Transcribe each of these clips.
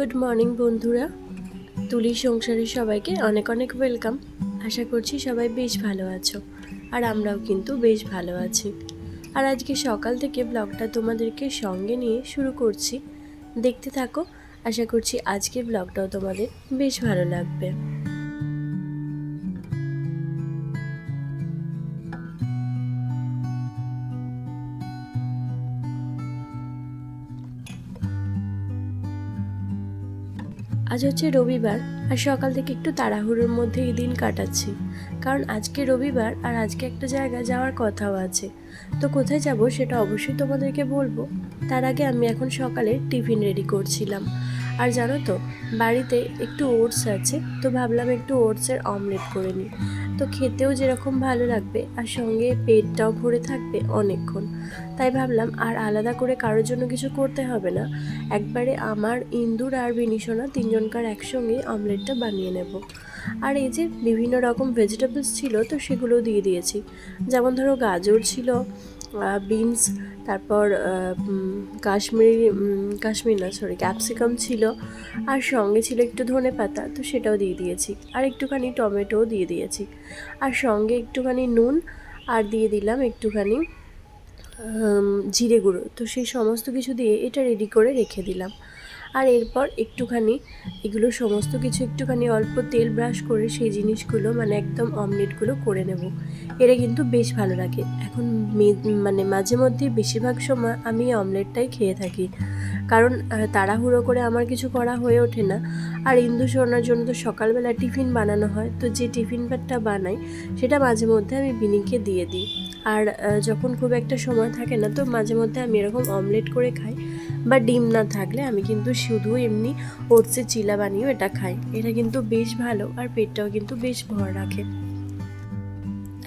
Good morning বন্ধুরা, তুলির সংসারে সবাইকে অনেক অনেক ওয়েলকাম। আশা করছি সবাই বেশ ভালো আছো, আর আমরাও কিন্তু বেশ ভালো আছি। আর আজকে সকাল থেকে ব্লগটা তোমাদেরকে সঙ্গে নিয়ে শুরু করছি, দেখতে থাকো। আশা করছি আজকের ব্লগটাও তোমাদের বেশ ভালো লাগবে। আজ হচ্ছে রবিবার, আর সকাল থেকে একটু তাড়াহুড়োর মধ্যে এই দিন কাটাচ্ছি, কারণ আজকে রবিবার আর আজকে একটা জায়গায় যাওয়ার কথাও আছে। তো কোথায় যাব সেটা অবশ্যই তোমাদেরকে বলবো। তার আগে আমি এখন সকালে টিফিন রেডি করছিলাম। আর জানো তো, বাড়িতে একটু ওটস আছে, তো ভাবলাম একটু ওটসের অমলেট করে নিই। তো খেতেও যেরকম ভালো লাগবে আর সঙ্গে পেটটাও ভরে থাকবে অনেকক্ষণ। তাই ভাবলাম আর আলাদা করে কারোর জন্য কিছু করতে হবে না, একবারে আমার ইন্দুর আর বিনিশোনা তিনজনকার একসঙ্গে অমলেটটা বানিয়ে নেব। আর এই যে বিভিন্ন রকম ভেজিটেবলস ছিল, তো সেগুলো দিয়ে দিয়েছি। যেমন ধরো গাজর ছিল, বিনস, তারপর ক্যাপসিকাম ছিল, আর সঙ্গে ছিল একটু ধনেপাতা, তো সেটাও দিয়ে দিয়েছি। আর একটুখানি টমেটোও দিয়ে দিয়েছি, আর সঙ্গে একটুখানি নুন, আর দিয়ে দিলাম একটুখানি জিরে গুঁড়ো। তো সেই সমস্ত কিছু দিয়ে এটা রেডি করে রেখে দিলাম। আর এরপর একটুখানি এগুলো সমস্ত কিছু একটুখানি অল্প তেল ব্রাশ করে সেই জিনিসগুলো মানে একদম অমলেটগুলো করে নেব। এটা কিন্তু বেশ ভালো লাগে। এখন মানে মাঝে মধ্যে বেশিরভাগ সময় আমি অমলেটটাই খেয়ে থাকি, কারণ তাড়াহুড়ো করে আমার কিছু করা হয়ে ওঠে না। আর ইন্দু সোনার জন্য তো সকালবেলা টিফিন বানানো হয়, তো যে টিফিনটা বানাই সেটা মাঝে মধ্যে আমি বিনিকে দিয়ে দিই। আর যখন খুব একটা সময় থাকে না, তো মাঝে মধ্যে আমি এরকম অমলেট করে খাই, বা ডিম না থাকলে আমি কিন্তু শুধু এমনি ওটসের চিলা বানিয়েও এটা খাই। এটা কিন্তু বেশ ভালো, আর পেটটাও কিন্তু বেশ ভর রাখে।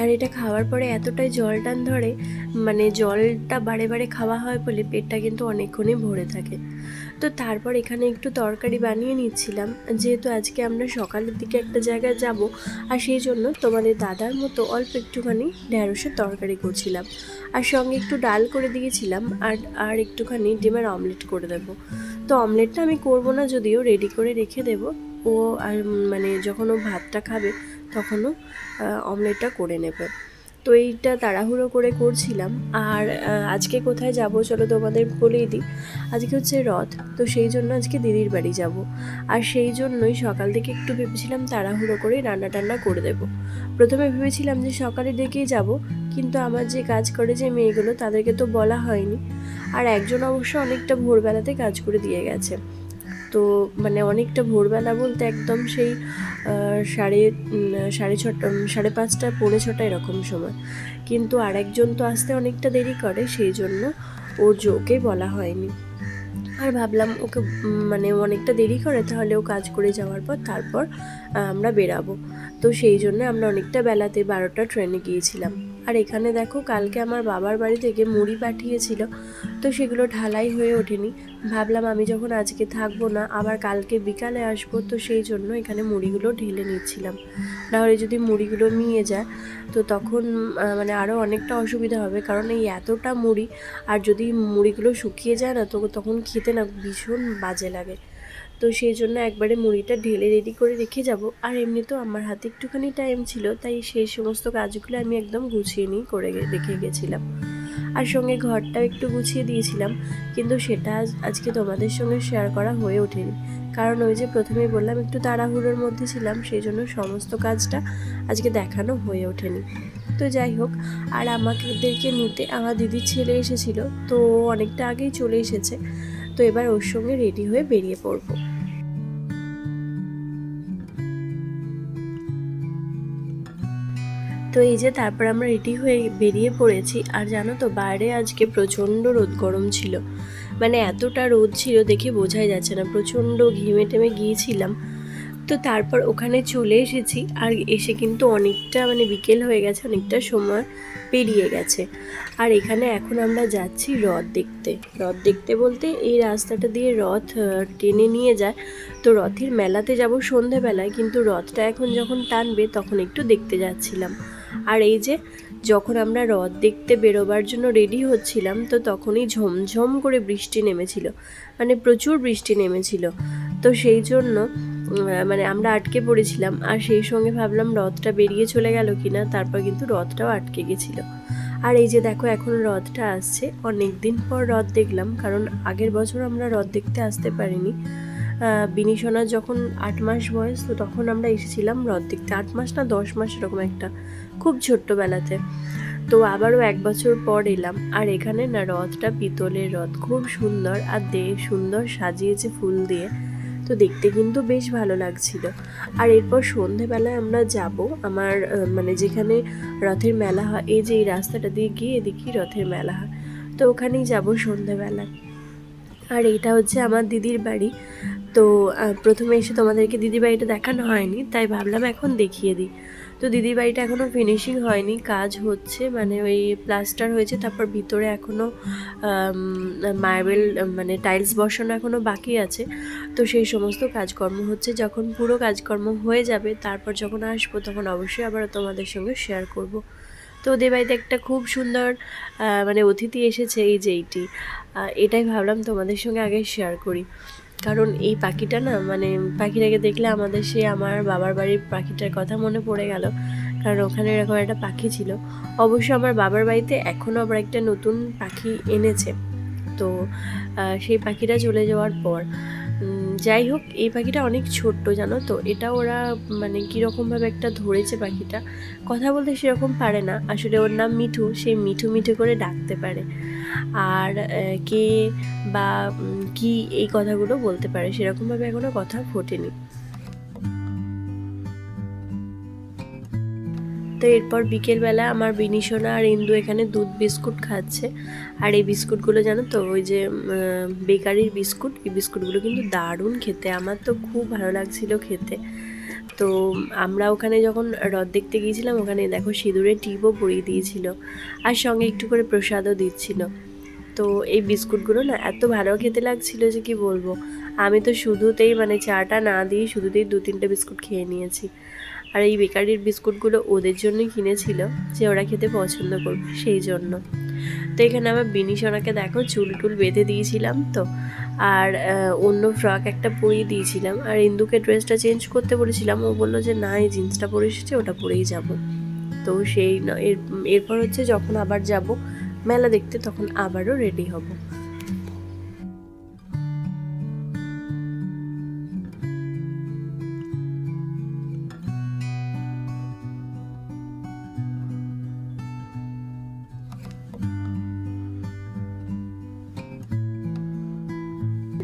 আর এটা খাওয়ার পরে এতটাই জল টান ধরে, মানে জলটা বারে বারে খাওয়া হয় বলে পেটটা কিন্তু অনেকক্ষণই ভরে থাকে। তো তারপর এখানে একটু তরকারি বানিয়ে নিচ্ছিলাম, যেহেতু আজকে আমরা সকালের দিকে একটা জায়গায় যাব, আর সেই জন্য তোমাদের দাদার মতো অল্প একটুখানি ঢ্যাঁড়সের তরকারি করছিলাম, আর সঙ্গে একটু ডাল করে দিয়েছিলাম, আর একটুখানি ডিমের অমলেট করে দেবো। তো অমলেটটা আমি করব না, যদিও রেডি করে রেখে দেবো। ও আর মানে যখন ও ভাতটা খাবে তখনও অমলেটটা করে নেবে। তো এইটা তাড়াহুড়ো করে করছিলাম। আর আজকে কোথায় যাব চলো তোমাদের বলেই দিই। আজকে হচ্ছে রথ, তো সেই জন্য আজকে দিদির বাড়ি যাব। আর সেই জন্যই সকাল থেকে একটু ভেবেছিলাম তাড়াহুড়ো করে রান্না টান্না করে দেব। প্রথমে ভেবেছিলাম যে সকালে ডেকেই যাব, কিন্তু আমার যে কাজ করে যে মেয়েগুলো তাদেরকে তো বলা হয়নি। আর একজন অবশ্য অনেকটা ভোরবেলাতে কাজ করে দিয়ে গেছে। তো মানে অনেকটা ভোরবেলা বলতে একদম সেই সাড়ে ছটা, 5:30, 5:45 এরকম সময়। কিন্তু আরেকজন তো আসতে অনেকটা দেরি করে, সেই জন্য ওকে বলা হয়নি। আর ভাবলাম ওকে মানে অনেকটা দেরি করে, তাহলে ও কাজ করে যাওয়ার পর তারপর আমরা বেরাবো। তো সেই জন্য আমরা অনেকটা বেলাতে 12টা ট্রেনে গিয়েছিলাম। আর এখানে দেখো, কালকে আমার বাবার বাড়ি থেকে মুড়ি পাঠিয়েছিল, তো সেগুলো ঢালাই হয়ে ওঠেনি। ভাবলাম আমি যখন আজকে থাকবো না, আবার কালকে বিকালে আসবো, তো সেই জন্য এখানে মুড়িগুলো ঢেলে নিচ্ছিলাম। নাহলে যদি মুড়িগুলো মিয়ে যায় তো তখন মানে আরও অনেকটা অসুবিধা হবে, কারণ এই এতটা মুড়ি, আর যদি মুড়িগুলো শুকিয়ে যায় না, তো তখন খেতে না ভীষণ বাজে লাগে। তো সেই জন্য একবারে মুড়িটা ঢেলে রেডি করে রেখে যাব। আর এমনিতেও আমার হাতে একটুখানি টাইম ছিল, তাই সেই সমস্ত কাজগুলো আমি একদম গুছিয়ে নিয়ে করে রেখে গেছিলাম। আর সঙ্গে ঘরটাও একটু গুছিয়ে দিয়েছিলাম, কিন্তু সেটা আজকে তোমাদের সঙ্গে শেয়ার করা হয়ে ওঠেনি, কারণ ওই যে প্রথমেই বললাম একটু তাড়াহুড়োর মধ্যে ছিলাম, সেই জন্য সমস্ত কাজটা আজকে দেখানো হয়ে ওঠেনি। তো যাই হোক, আর আমাদেরকে নিতে আমার দিদির ছেলে এসেছিল, তো অনেকটা আগেই চলে এসেছে। তো এবার ওর সঙ্গে রেডি হয়ে বেরিয়ে পড়বো। তো এই যে তারপর আমরা রেডি হয়ে বেরিয়ে পড়েছি। আর জানো তো, বাইরে আজকে প্রচণ্ড রোদ গরম ছিল, মানে এতটা রোদ ছিল দেখে বোঝাই যাচ্ছে না, প্রচণ্ড ঘেমে টেমে গিয়েছিলাম। তো তারপর ওখানে চলে এসেছি, আর এসে কিন্তু অনেকটা মানে বিকেল হয়ে গেছে, অনেকটা সময় পেরিয়ে গেছে। আর এখানে এখন আমরা যাচ্ছি রথ দেখতে। রথ দেখতে বলতে এই রাস্তাটা দিয়ে রথ টেনে নিয়ে যায়, তো রথের মেলাতে যাব সন্ধেবেলায়, কিন্তু রথটা এখন যখন টানবে তখন একটু দেখতে যাচ্ছিলাম। আর এই যে যখন আমরা রথ দেখতে বেরোবার জন্য রেডি হচ্ছিলাম, তো তখনই ঝমঝম করে বৃষ্টি নেমেছিল, মানে প্রচুর বৃষ্টি নেমেছিল। তো সেই জন্য মানে আমরা আটকে পড়েছিলাম। আর সেই সঙ্গে ভাবলাম রথটা বেরিয়ে চলে গেল কিনা, তারপর কিন্তু রথটাও আটকে গেছিলো। আর এই যে দেখো এখন রথটা আসছে, অনেক দিন পর রথ দেখলাম, কারণ আগের বছর আমরা রথ দেখতে আসতে পারিনি। বিনি সোনার যখন 8 মাস বয়স, তো তখন আমরা এসেছিলাম রথ দেখতে, 8 মাস না 10 মাস এরকম একটা, খুব ছোট্টবেলাতে। তো আবারও 1 বছর পর এলাম। আর এখানে না রথটা পিতলের রথ, খুব সুন্দর, আর সুন্দর সাজিয়েছে ফুল দিয়ে, তো দেখতে কিন্তু বেশ ভালো লাগছিল। আর এরপর সন্ধেবেলায় আমরা যাব আমার মানে যেখানে রথের মেলা হয়, এই যে এই রাস্তাটা দিয়ে গিয়ে দেখি রথের মেলা হয়, তো ওখানেই যাব সন্ধেবেলায়। আর এইটা হচ্ছে আমার দিদির বাড়ি। তো প্রথমে এসে তোমাদেরকে দিদির বাড়িটা দেখানো হয়নি, তাই ভাবলাম এখন দেখিয়ে দিই। তো দিদির বাড়িটা এখনও ফিনিশিং হয়নি, কাজ হচ্ছে, মানে ওই প্লাস্টার হয়েছে, তারপর ভিতরে এখনও মার্বেল মানে টাইলস বসানো এখনও বাকি আছে। তো সেই সমস্ত কাজকর্ম হচ্ছে, যখন পুরো কাজকর্ম হয়ে যাবে তারপর যখন আসবো তখন অবশ্যই আবার তোমাদের সঙ্গে শেয়ার করব। তো ওদের বাড়িতে একটা খুব সুন্দর মানে অতিথি এসেছে, এই যে এইটি, এটাই ভাবলাম তোমাদের সঙ্গে আগে শেয়ার করি। কারণ এই পাখিটা না, মানে পাখিটাকে দেখলে আমাদের আমার বাবার বাড়ির পাখিটার কথা মনে পড়ে গেল, কারণ ওখানে এরকম একটা পাখি ছিল। অবশ্য আমার বাবার বাড়িতে এখনও আবার একটা নতুন পাখি এনেছে, তো সেই পাখিটা চলে যাওয়ার পর যাই হোক, এই পাখিটা অনেক ছোট্ট জানো তো, এটা ওরা মানে কীরকমভাবে একটা ধরেছে পাখিটা, কথা বলতে সেরকম পারে না, আসলে ওর নাম মিঠু, সেই মিঠু মিঠু করে ডাকতে পারে, আর কে বা কি এই কথাগুলো বলতে পারে, সেরকমভাবে এখনও কথা ফোটেনি। তো এরপর বিকেলবেলা আমার বিনি সোনা আর ইন্দু এখানে দুধ বিস্কুট খাচ্ছে। আর এই বিস্কুটগুলো জানো তো, ওই যে বেকারির বিস্কুট, এই বিস্কুটগুলো কিন্তু দারুণ খেতে, আমার তো খুব ভালো লাগছিল খেতে। তো আমরা ওখানে যখন রথ দেখতে গিয়েছিলাম, ওখানে দেখো সিঁদুরের টিপও পরিয়ে দিয়েছিল, আর সঙ্গে একটু করে প্রসাদও দিচ্ছিল। তো এই বিস্কুটগুলো না এত ভালো খেতে লাগছিল যে কি বলবো, আমি তো শুধুতেই মানে চাটা না দিয়ে শুধুতেই 2-3টে বিস্কুট খেয়ে নিয়েছি। আর এই বেকারির বিস্কুটগুলো ওদের জন্যই কিনেছিল, যে ওরা খেতে পছন্দ করবে সেই জন্য। তো এখানে আমার বিনি সোনাকে দেখো চুল টুল বেঁধে দিয়েছিলাম তো, আর অন্য ফ্রক একটা পরিয়ে দিয়েছিলাম, আর ইন্দুকে ড্রেসটা চেঞ্জ করতে বলেছিলাম, ও বললো যে না, এই জিন্সটা পরে এসেছে, ওটা পরেই যাব। তো সেই এরপর হচ্ছে যখন আবার যাব মেলা দেখতে, তখন আবারও রেডি হব।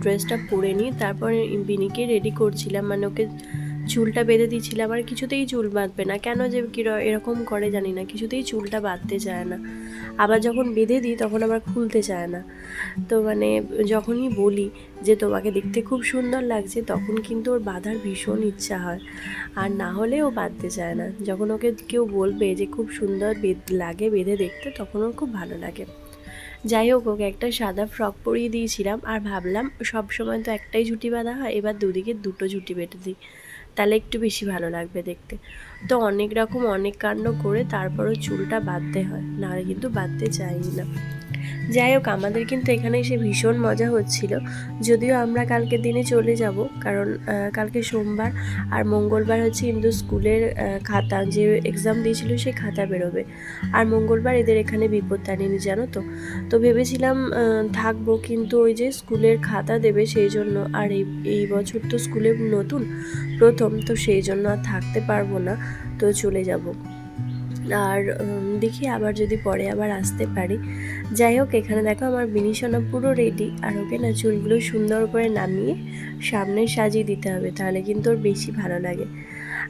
ড্রেসটা পরে নিই, তারপর বিনিকে রেডি করছিলাম, মানে ওকে চুলটা বেঁধে দিয়েছিলাম, আর কিছুতেই চুল বাঁধবে না, কেন যে এরকম করে জানি না, কিছুতেই চুলটা বাঁধতে চায় না, আবার যখন বেঁধে দিই তখন আবার খুলতে চায় না। তো মানে যখনই বলি যে তোমাকে দেখতে খুব সুন্দর লাগছে, তখন কিন্তু ওর বাঁধার ভীষণ ইচ্ছা হয়, আর না হলে ও বাঁধতে চায় না। যখন ওকে কেউ বলবে যে খুব সুন্দর লাগে বেঁধে দেখতে, তখন ওর খুব ভালো লাগে। যাই হোক, ওকে একটা সাদা ফ্রক পরিয়ে দিয়েছিলাম, আর ভাবলাম সব সময় তো একটাই ঝুঁটি বাঁধা হয়, এবার দুদিকে 2টো ঝুঁটি বেঁধে দিই, তাহলে একটু বেশি ভালো লাগবে দেখতে। তো অনেক রকম অনেক কাণ্ড করে তারপরও চুলটা বাঁধতে হয়, নাহলে কিন্তু বাঁধতে চাইনি না। যাই হোক, আমাদের কিন্তু এখানে এসে ভীষণ মজা হচ্ছিল, যদিও আমরা কালকের দিনে চলে যাব, কারণ কালকে সোমবার, আর মঙ্গলবার হচ্ছে ইন্দু স্কুলের খাতা, যে এক্সাম দিয়েছিল সেই খাতা বেরোবে, আর মঙ্গলবার এদের এখানে বিপত্তারিণী জানো তো। তো ভেবেছিলাম থাকবো, কিন্তু ওই যে স্কুলের খাতা দেবে সেই জন্য, আর এই বছর তো স্কুলে নতুন প্রথম, তো সেই জন্য আর থাকতে পারবো না, তো চলে যাব। আর দেখি আবার যদি পরে আবার আসতে পারি। যাই হোক, এখানে দেখো আমার বিনি সোনা পুরো রেডি, আর ওকে না চুলগুলো সুন্দর করে নামিয়ে সামনে সাজিয়ে দিতে হবে, তাহলে কিন্তু ওর বেশি ভালো লাগে।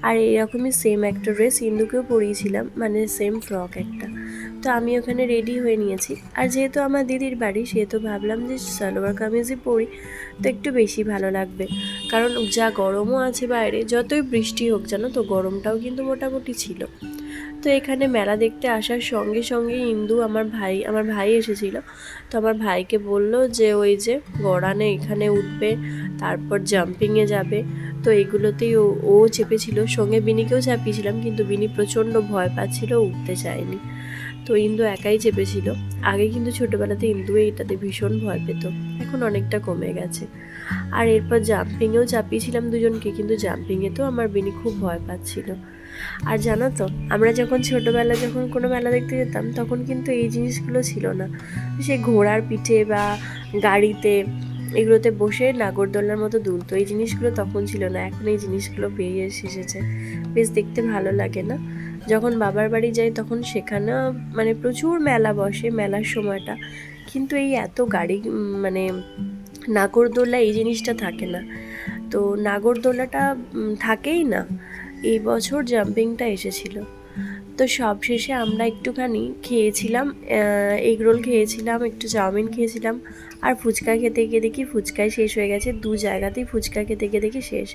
আর এরকমই সেম একটা ড্রেস ইন্দুকেও পরিয়েছিলাম, মানে সেম ফ্রক একটা। তো আমি ওখানে রেডি হয়ে নিয়েছি, আর যেহেতু আমার দিদির বাড়ি, সেহেতু ভাবলাম যে সালোয়ার কামিজই পরি, তো একটু বেশি ভালো লাগবে, কারণ যা গরমও আছে বাইরে, যতই বৃষ্টি হোক জানো তো, গরমটাও কিন্তু মোটামুটি ছিল। তো এখানে মেলা দেখতে আসার সঙ্গে সঙ্গে ইন্দু আমার ভাই এসেছিল, তো আমার ভাইকে বলল যে ওই যে গড়ানে এখানে উঠবে, তারপর জাম্পিংয়ে যাবে, তো এগুলোতেই ও চেপেছিল, সঙ্গে বিনিকেও চাপিয়েছিলাম, কিন্তু বিনি প্রচণ্ড ভয় পাচ্ছিল, উঠতে চায়নি, তো ইন্দু একাই চেপেছিল। আগে কিন্তু ছোটোবেলাতে ইন্দু এইটাতে ভীষণ ভয় পেত, এখন অনেকটা কমে গেছে। আর এরপর জাম্পিংয়েও চাপিয়েছিলাম দুজনকে, কিন্তু জাম্পিংয়ে তো আমার বিনি খুব ভয় পাচ্ছিল। আর জানো তো, আমরা যখন ছোটোবেলায় যখন কোনো মেলা দেখতে যেতাম তখন কিন্তু এই জিনিসগুলো ছিল না। সে ঘোড়ার পিঠে বা গাড়িতে এগুলোতে বসে নাগরদোলার মতো দুলতো, এই জিনিসগুলো তখন ছিল না। এখন এই জিনিসগুলো বেরিয়ে এসেছে, বেশ দেখতে ভালো লাগে না? যখন বাবার বাড়ি যাই তখন সেখানে মানে প্রচুর মেলা বসে, মেলার সময়টা, কিন্তু এই এত গাড়ি মানে নাগরদোলা এই জিনিসটা থাকে না। তো নাগরদোলাটা থাকেই না। এই বছর জাম্পিংটা এসেছিল। তো সবশেষে আমরা একটুখানি খেয়েছিলাম, এগরোল খেয়েছিলাম, একটু চাউমিন খেয়েছিলাম, আর ফুচকা খেতে গিয়ে দেখি ফুচকাই শেষ হয়ে গেছে। দু জায়গাতেই ফুচকা খেতে গিয়ে দেখি শেষ।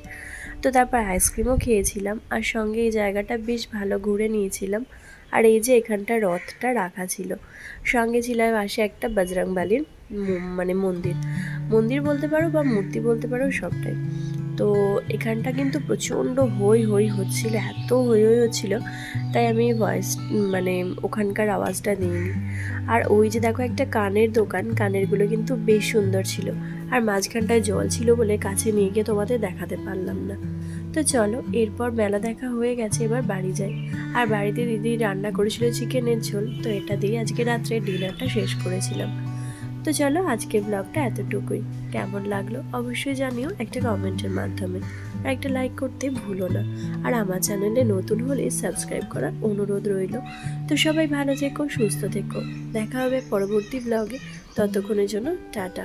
তো তারপর আইসক্রিমও খেয়েছিলাম, আর সঙ্গে এই জায়গাটা বেশ ভালো ঘুরে নিয়েছিলাম। আর এই যে এখানটা রথটা রাখা ছিল, সঙ্গে ছিল পাশে একটা বজরংবলীর মানে মন্দির বলতে পারো বা মূর্তি বলতে পারো, সবটাই। তো এখানটা কিন্তু প্রচণ্ড হই হই হচ্ছিল, এত হই হই হচ্ছিল, তাই আমি ভয়েস মানে ওখানকার আওয়াজটা দিইনি। আর ওই যে দেখো একটা কানের দোকান, কানেরগুলো কিন্তু বেশ সুন্দর ছিল, আর মাঝখানটায় জল ছিল বলে কাছে নিয়ে গিয়ে তোমাদের দেখাতে পারলাম না। তো চলো, এরপর মেলা দেখা হয়ে গেছে, এবার বাড়ি যাই। আর বাড়িতে দিদি রান্না করেছিল চিকেনের ঝোল, তো এটা দিয়ে আজকে রাত্রে ডিনারটা শেষ করেছিলাম। তো চলো, আজকের ব্লগটা এতটুকুই। কেমন লাগলো অবশ্যই জানিও একটা কমেন্টের মাধ্যমে, আর একটা লাইক করতে ভুলো না। আর আমার চ্যানেলে নতুন হলে সাবস্ক্রাইব করার অনুরোধ রইল। তো সবাই ভালো থেকো, সুস্থ থেকো, দেখা হবে পরবর্তী ব্লগে। ততক্ষণের জন্য টাটা।